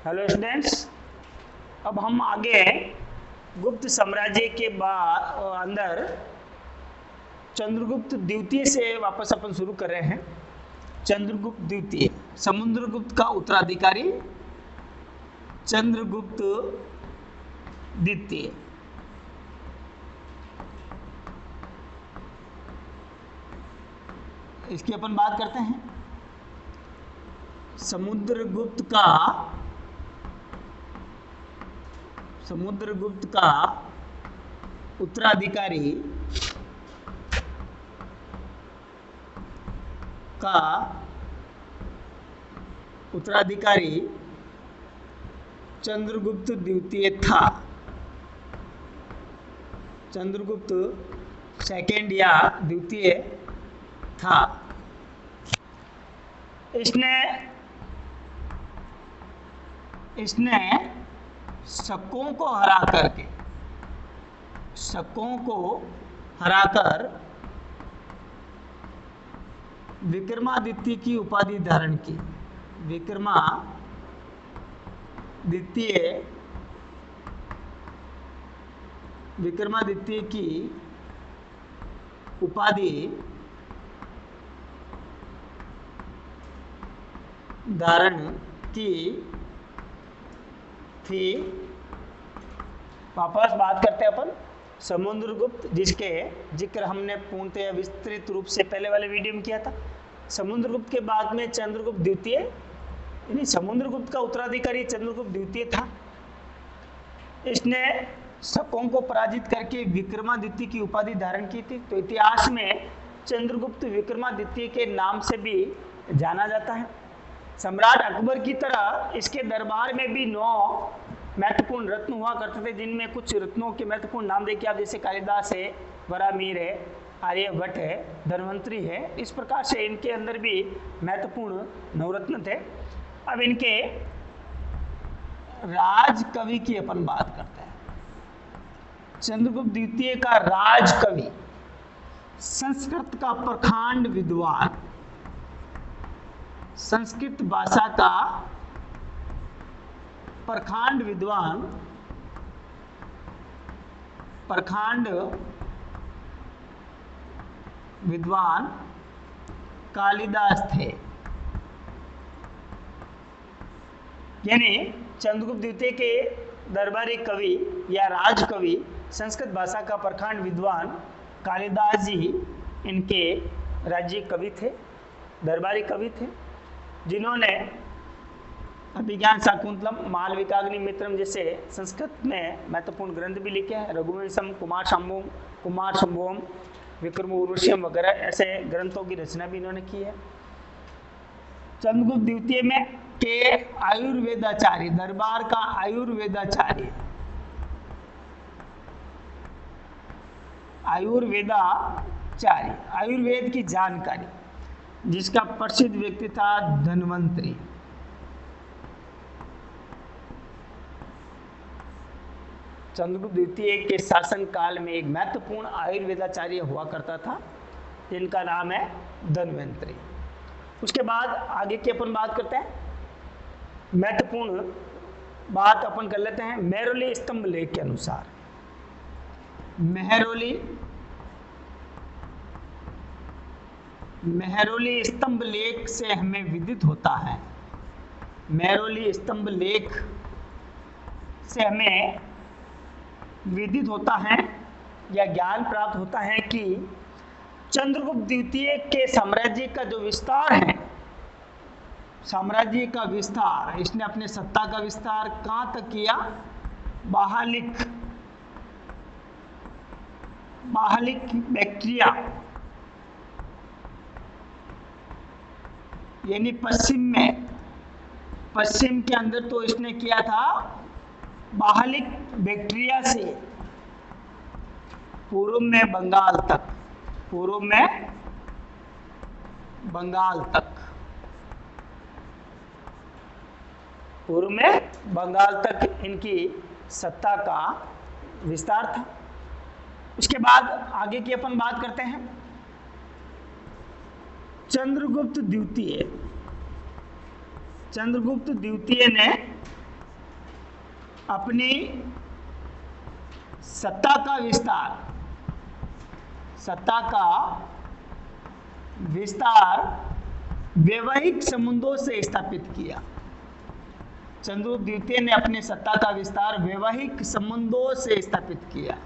Hello students, अब हम आगे गुप्त साम्राज्य के बाद अंदर चंद्रगुप्त द्वितीय से वापस अपन शुरू कर रहे हैं। चंद्रगुप्त द्वितीय समुद्रगुप्त का उत्तराधिकारी चंद्रगुप्त द्वितीय। इसकी अपन बात करते हैं। समुद्रगुप्त का उत्तराधिकारी चंद्रगुप्त द्वितीय था। चंद्रगुप्त सेकेंड या द्वितीय था। इसने शकों को हराकर विक्रमादित्य की उपाधि धारण की। विक्रमादित्य की उपाधि धारण की थी। वापस बात करते हैं अपन समुद्रगुप्त, जिसके जिक्र हमने पूर्णतः विस्तृत रूप से पहले वाले वीडियो में किया था। समुद्रगुप्त के बाद में चंद्रगुप्त द्वितीय, यानी समुद्रगुप्त का उत्तराधिकारी चंद्रगुप्त द्वितीय था। इसने शकों को पराजित करके विक्रमादित्य की उपाधि धारण की थी। तो इतिहास में चंद्रगुप्त विक्रमादित्य के नाम से भी जाना जाता है। सम्राट अकबर की तरह इसके दरबार में भी 9 महत्वपूर्ण रत्न हुआ करते थे, जिनमें कुछ रत्नों के महत्वपूर्ण नाम देखिए आप, जैसे कालिदास है, वरामीर है, आर्यभट्ट है, धन्वंतरी है। इस प्रकार से इनके अंदर भी महत्वपूर्ण नवरत्न थे। अब इनके राजकवि की अपन बात करते हैं। चंद्रगुप्त द्वितीय का राजकवि, संस्कृत का प्रखंड विद्वान, संस्कृत भाषा का प्रखंड विद्वान कालिदास थे। यानी चंद्रगुप्त द्वितीय के दरबारी कवि या राजकवि, संस्कृत भाषा का प्रखंड विद्वान कालिदास जी इनके राज्य कवि थे, दरबारी कवि थे, जिन्होंने अभिज्ञान शाकुंतलम, मालविकाग्नि मित्रम जैसे संस्कृत में महत्वपूर्ण ग्रंथ भी लिखे हैं। रघुवंशम, कुमार संभवम, विक्रम उर्वशीयम वगैरह ऐसे ग्रंथों की रचना भी इन्होंने की है। चंद्रगुप्त द्वितीय में के आयुर्वेदाचार्य, दरबार का आयुर्वेदाचार्य, आयुर्वेद की जानकारी जिसका प्रसिद्ध व्यक्ति था धन्वंतरी। चंद्रगुप्त द्वितीय के शासन काल में एक महत्वपूर्ण आयुर्वेदाचार्य हुआ करता था, जिनका नाम है धन्वंतरी। उसके बाद आगे की अपन बात करते हैं। महत्वपूर्ण बात अपन कर लेते हैं मेहरौली स्तंभ लेख के अनुसार। मेहरौली स्तंभ लेख से हमें विदित होता है, मेहरौली स्तंभ लेख से हमें विदित होता है या ज्ञान प्राप्त होता है कि चंद्रगुप्त द्वितीय के साम्राज्य का जो विस्तार है, साम्राज्य का विस्तार, इसने अपने सत्ता का विस्तार कहाँ तक किया? बाहलिक बैक्ट्रिया, यानी पश्चिम के अंदर तो इसने किया था बाहलिक बैक्ट्रिया से पूर्व में बंगाल तक इनकी सत्ता का विस्तार था। उसके बाद आगे की अपन बात करते हैं। चंद्रगुप्त द्वितीय ने अपनी सत्ता का विस्तार वैवाहिक संबंधों से स्थापित किया। चंद्रगुप्त द्वितीय ने अपने सत्ता का विस्तार वैवाहिक संबंधों से स्थापित किया।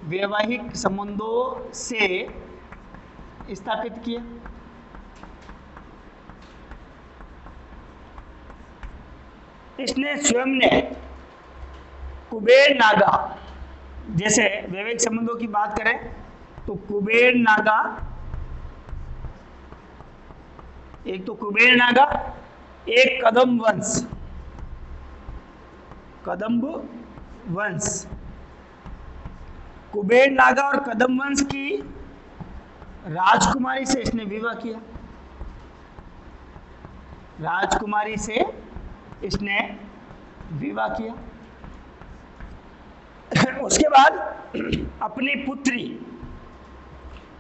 वैवाहिक संबंधों से स्थापित किया। इसने स्वयं ने कुबेर नागा, जैसे वैवाहिक संबंधों की बात करें तो कुबेर नागा, एक तो कुबेर नागा, एक कदम्ब वंश। कुबेर नागा और कदम्ब वंश की राजकुमारी से इसने विवाह किया। राजकुमारी से इसने विवाह किया। उसके बाद अपनी पुत्री,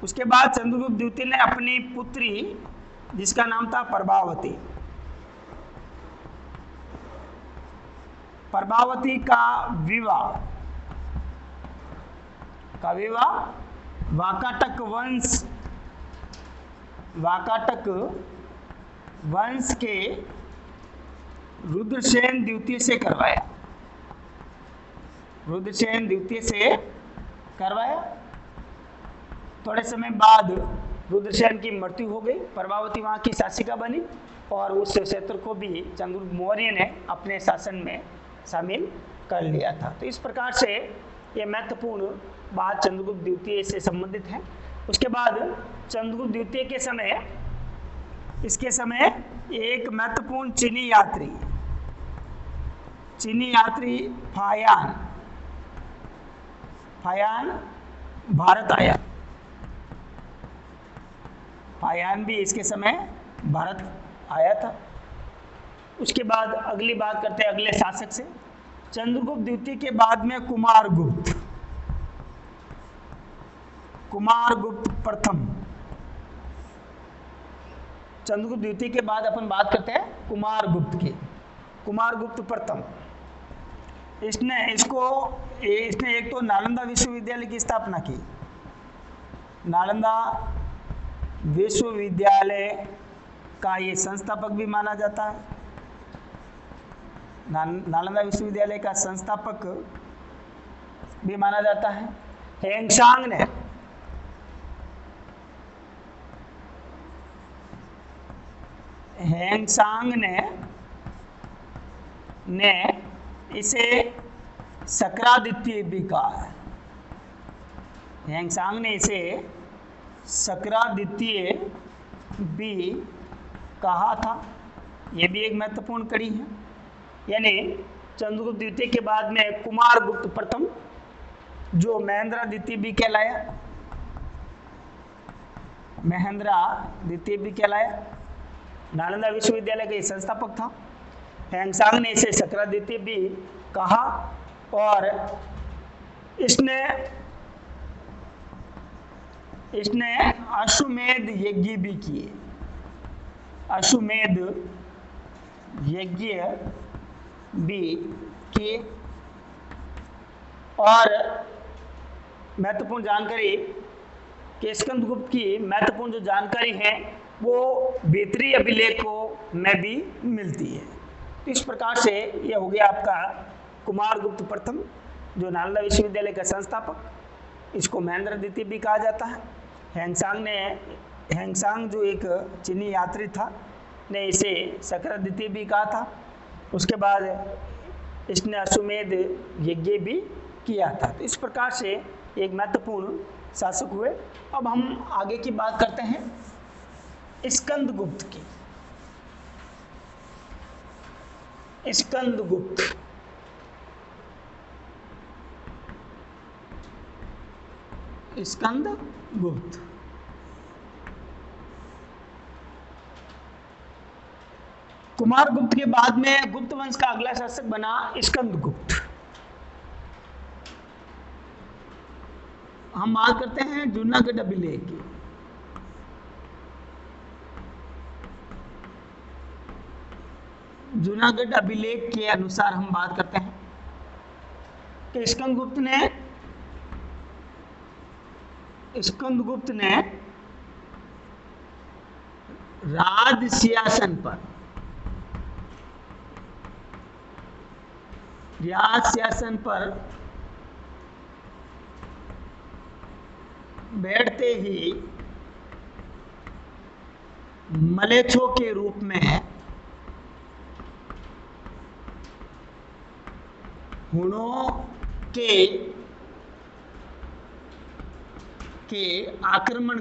उसके बाद चंद्रगुप्त द्वितीय ने अपनी पुत्री जिसका नाम था प्रभावती का विवाह वाकाटक वंश के रुद्रसेन द्वितीय से करवाया। थोड़े समय बाद रुद्रसेन की मृत्यु हो गई। प्रभावती वहां की शासिका बनी और उस क्षेत्र को भी चंद्रगुप्त मौर्य ने अपने शासन में शामिल कर लिया था। तो इस प्रकार से ये महत्वपूर्ण बात चंद्रगुप्त द्वितीय से संबंधित है। उसके बाद चंद्रगुप्त द्वितीय के समय, इसके समय एक महत्वपूर्ण चीनी यात्री फायान भारत आया। फायान भी इसके समय भारत आया था। उसके बाद अगली बात करते हैं अगले शासक से। चंद्रगुप्त द्वितीय के बाद में कुमारगुप्त प्रथम। चंद्रगुप्त द्वितीय के बाद अपन बात करते हैं कुमारगुप्त प्रथम। इसने एक तो नालंदा विश्वविद्यालय की स्थापना की। नालंदा विश्वविद्यालय का ये संस्थापक भी माना जाता है। नालंदा विश्वविद्यालय का संस्थापक भी माना जाता है। हेंगसांग ने इसे शक्रादित्य भी कहा है। हेंगसांग ने इसे शक्रादित्य भी कहा था। यह भी एक महत्वपूर्ण कड़ी है। यानी चंद्रगुप्त द्वितीय के बाद में कुमारगुप्त प्रथम, जो महेंद्रादित्य भी कहलाया, नालंदा विश्वविद्यालय का संस्थापक था। हेंगसांग ने इसे शक्रादित्य भी कहा और इसने अश्वमेध यज्ञ भी किए। और महत्वपूर्ण जानकारी कि स्कंदगुप्त की महत्वपूर्ण जो जानकारी है वो भीतरी अभिलेखों में भी मिलती है। तो इस प्रकार से यह हो गया आपका कुमारगुप्त प्रथम, जो नालंदा विश्वविद्यालय का संस्थापक। इसको महेंद्रादित्य भी कहा जाता है। हेंगसांग जो एक चीनी यात्री था ने इसे शक्रादित्य भी कहा था। उसके बाद इसने अश्वमेध यज्ञ भी किया था। तो इस प्रकार से एक महत्वपूर्ण शासक हुए। अब हम आगे की बात करते हैं स्कंदगुप्त की। स्कंदगुप्त कुमारगुप्त के बाद में गुप्त वंश का अगला शासक बना स्कंदगुप्त। हम बात करते हैं जूनागढ़ अभिलेख की। जूनागढ़ अभिलेख के अनुसार हम बात करते हैं कि स्कंदगुप्त ने राज सिंहासन पर बैठते ही मलेच्छों के रूप में हुणों के आक्रमण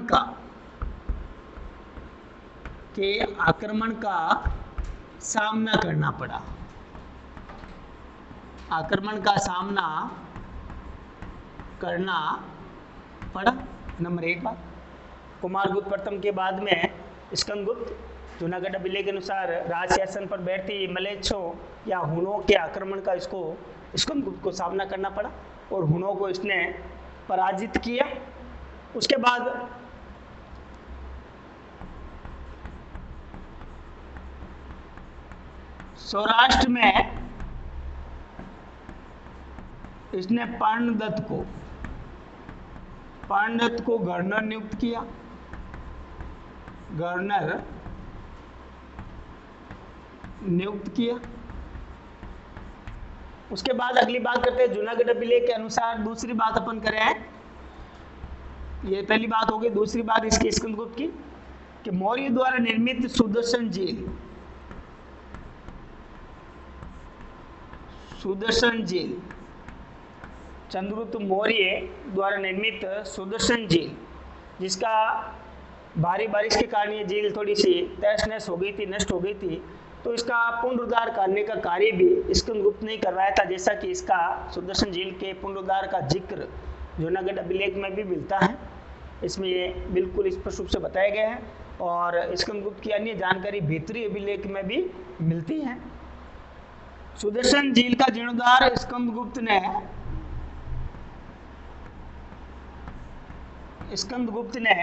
का सामना करना पड़ा। नंबर 1 बात। कुमारगुप्त प्रथम के बाद में स्कंदगुप्त जूनागढ़ अभिलेख के अनुसार राज सिंहासन पर बैठती मलेच्छों या हुणों के आक्रमण का इसको स्कंदगुप्त को सामना करना पड़ा और हुणों को इसने पराजित किया। उसके बाद सौराष्ट्र में इसने पर्णदत्त को गवर्नर नियुक्त किया। उसके बाद अगली बात करते हैं जूनागढ़ अभिलेख के अनुसार। दूसरी बात अपन करें, ये पहली बात हो गई। दूसरी बात इसकी स्कंदगुप्त की कि मौर्य द्वारा निर्मित सुदर्शन झील चंद्रगुप्त मौर्य द्वारा निर्मित सुदर्शन झील, जिसका भारी बारिश के कारण ये झील थोड़ी सी तहस-नहस हो गई थी, नष्ट हो गई थी, तो इसका पुनरुद्धार करने का कार्य भी स्कंदगुप्त ने करवाया था। जैसा कि इसका सुदर्शन झील के पुनरुद्धार का जिक्र जूनागढ़ अभिलेख में भी मिलता है। इसमें ये बिल्कुल स्पष्ट रूप से बताया गया है और स्कंदगुप्त की अन्य जानकारी भीतरी अभिलेख में भी मिलती है। सुदर्शन झील का जीर्णोद्धार स्कंदगुप्त ने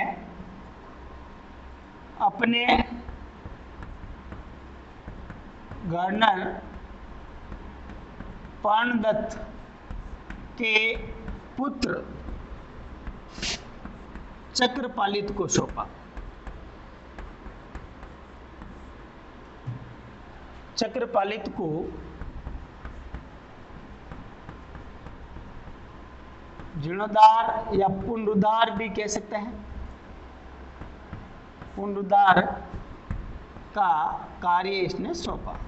अपने गवर्नर पर्णदत्त के पुत्र चक्रपालित को सौंपा। चक्रपालित को जीर्णोद्धार या पुनरुद्धार भी कह सकते हैं, पुनरुद्धार का कार्य इसने सौंपा।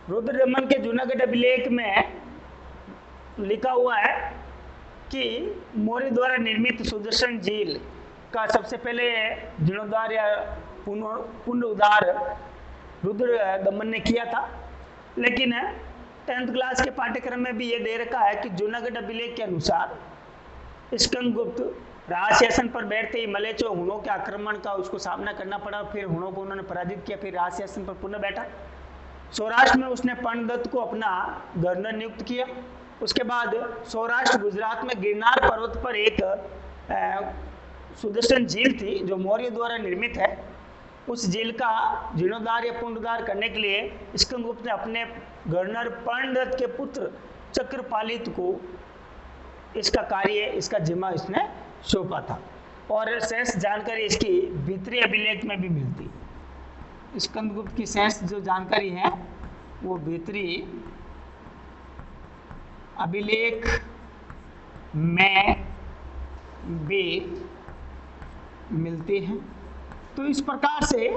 रुद्रदमन के जूनागढ़ अभिलेख में लिखा हुआ है कि मौर्य द्वारा निर्मित सुदर्शन झील का सबसे पहले जीर्णोद्धार या पुनरुद्धार रुद्रदमन ने किया था। लेकिन 10th क्लास के पाठ्यक्रम में भी ये दे रखा है कि जूनागढ़ अभिलेख के अनुसार स्कंदगुप्त राज सिंहासन पर बैठते ही मलेच्छों हुणों के आक्रमण का उसको सामना करना पड़ा। फिर हुणों को उन्होंने पराजित किया, फिर राज सिंहासन पर पुनः बैठा। सौराष्ट्र में उसने पर्णदत्त को अपना गवर्नर नियुक्त किया। उसके बाद सौराष्ट्र गुजरात में गिरनार पर्वत पर एक सुदर्शन झील थी जो मौर्य द्वारा निर्मित है। उस झील का जीर्णोद्धार या पुनरुद्धार करने के लिए स्कंदगुप्त ने अपने गवर्नर पर्णदत्त के पुत्र चक्रपालित को इसका कार्य, इसका जिम्मा इसने सौंपा था। और शेष जानकारी इसकी भीतरी अभिलेख में भी मिलती। स्कंदगुप्त की शेष जो जानकारी है वो भीतरी अभिलेख में भी मिलती हैं। तो इस प्रकार से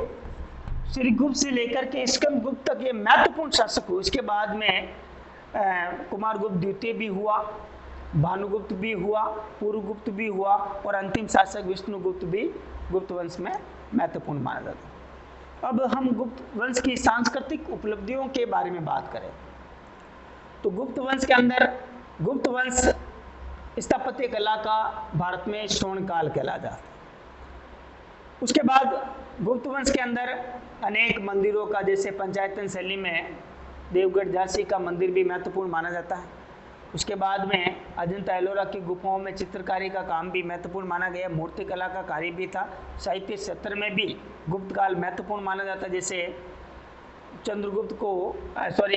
श्रीगुप्त से लेकर के स्कंदगुप्त तक ये महत्वपूर्ण शासक हुए। इसके बाद में कुमारगुप्त द्वितीय भी हुआ, भानुगुप्त भी हुआ, पूर्वगुप्त भी हुआ और अंतिम शासक विष्णुगुप्त भी गुप्त वंश में महत्वपूर्ण माना जाता है। अब हम गुप्त वंश की सांस्कृतिक उपलब्धियों के बारे में बात करें तो गुप्त वंश के अंदर गुप्त वंश स्थापत्य कला का भारत में स्वर्ण काल कहलाता है। उसके बाद गुप्त वंश के अंदर अनेक मंदिरों का, जैसे पंचायतन शैली में देवगढ़ झांसी का मंदिर भी महत्वपूर्ण माना जाता है। उसके बाद में अजंता एलोरा की गुफाओं में चित्रकारी का काम भी महत्वपूर्ण माना गया। मूर्ति कला का कार्य भी था। साहित्य क्षेत्र में भी गुप्त काल महत्वपूर्ण माना जाता है। जैसे चंद्रगुप्त को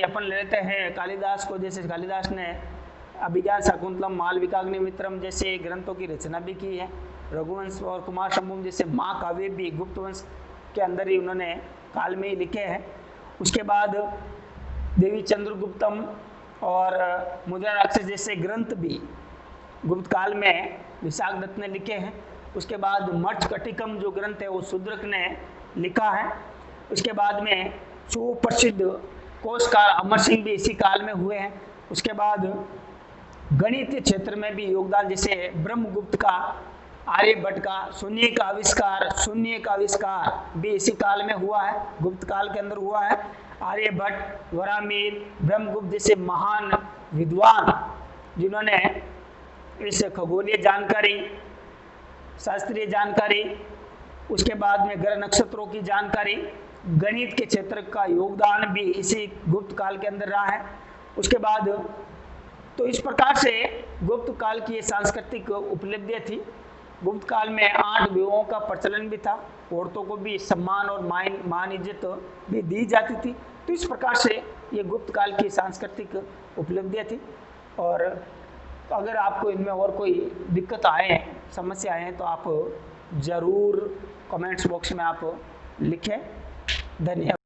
अपन लेते हैं कालिदास को, जैसे कालिदास ने अभिज्ञान शाकुंतलम, मालविकाग्निमित्रम जैसे ग्रंथों की रचना भी की है। रघुवंश और कुमार संभूम जैसे महाकाव्य भी गुप्त वंश के अंदर ही उन्होंने काल में ही लिखे हैं। उसके बाद देवी चंद्रगुप्तम और मुद्रा राक्षस जैसे ग्रंथ भी गुप्त काल में विशाख दत्त ने लिखे हैं। उसके बाद मर्चकटिकम जो ग्रंथ है वो शूद्रक ने लिखा है। उसके बाद में सुप्रसिद्ध कोशकार अमर सिंह भी इसी काल में हुए हैं। उसके बाद गणित क्षेत्र में भी योगदान, जैसे ब्रह्मगुप्त का, आर्यभट्ट का शून्य का आविष्कार भी इसी काल में हुआ है, गुप्त काल के अंदर हुआ है। आर्यभट्ट, वरामीर, ब्रह्मगुप्त जैसे महान विद्वान जिन्होंने इस खगोलीय जानकारी, शास्त्रीय जानकारी, उसके बाद में ग्रह नक्षत्रों की जानकारी, गणित के क्षेत्र का योगदान भी इसी गुप्त काल के अंदर रहा है। उसके बाद तो इस प्रकार से गुप्त काल की ये सांस्कृतिक उपलब्धियां थी। गुप्त काल में 8 विवाहों का प्रचलन भी था। औरतों को भी सम्मान और मान इज्जत भी दी जाती थी। तो इस प्रकार से ये गुप्त काल की सांस्कृतिक उपलब्धियां थी। और अगर आपको इनमें और कोई दिक्कत आए, समस्या आए, तो आप ज़रूर कमेंट्स बॉक्स में आप लिखें। धन्यवाद।